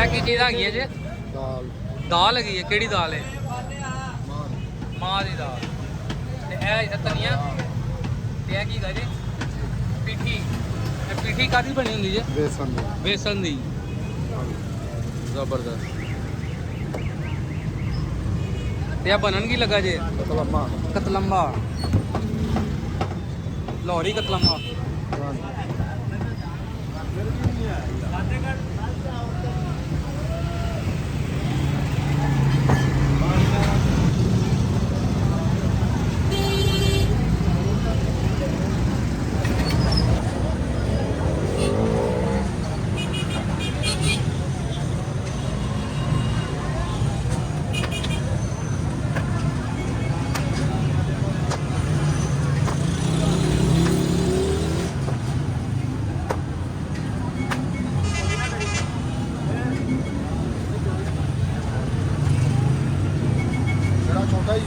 ਕੀ ਚੀਜ਼ ਹੈਗੀ ਹੈ ਜੀ? ਦਾਲ ਦਾਲ ਹੈਗੀ ਹੈ। ਕਿਹੜੀ ਦਾਲ ਹੈ? ਮਾਂ ਮਾਂ ਦੀ ਦਾਲ। ਤੇ ਇਹ ਇਹਦਾ ਧਨੀਆ ਤੇ ਇਹ ਕੀ ਗਾ ਜੀ? ਪੀਠੀ। ਇਹ ਪੀਠੀ ਕਾਦੀ ਬਣੀ ਹੁੰਦੀ ਜੀ? ਬੇਸਨ ਦੀ ਬੇਸਨ ਦੀ। ਜ਼ਬਰਦਸਤ। ਤੇ ਇਹ ਬਣਨ ਕੀ ਲੱਗਾ ਜੀ? ਕਤਲਮਾ ਕਤਲੰਬਾ। ਲਾਹੌਰੀ ਕਤਲੰਬਾ। ਜਿਹੜਾ ਛੋਟਾ ਹੀ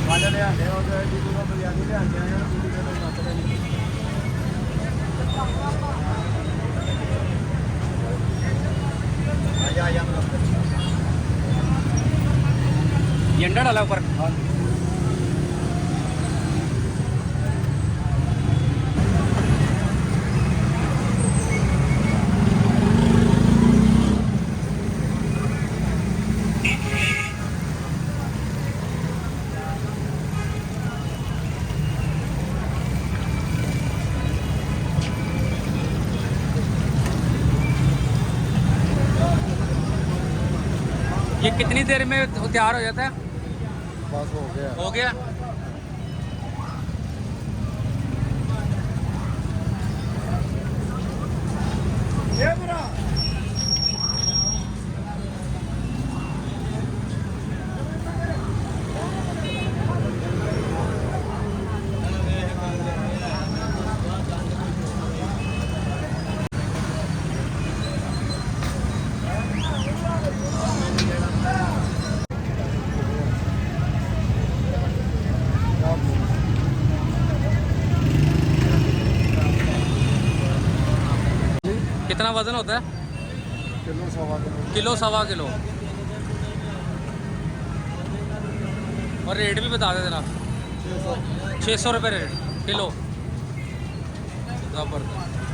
ਵਾਲੇ ਲਿਆਂਦੇ ਉਹ ਤੇ ਜੀ ਤੋਂ ਬਿਰਿਆਨੀ ਲਿਆਂਦੇ ਆ ਪੂਰੀ ਦੇ ਮਸਲੇ ਨਹੀਂ ਆ ಎಂಡ डाला ऊपर। ये कितनी देर में तैयार हो जाता है? बस हो गया हो गया। ये मेरा कितना वजन होता है? किलो सवा किलो किलो सवा किलो। और रेट भी बता दे देना। 600 600 रुपये रेट किलो। जबरदस्त।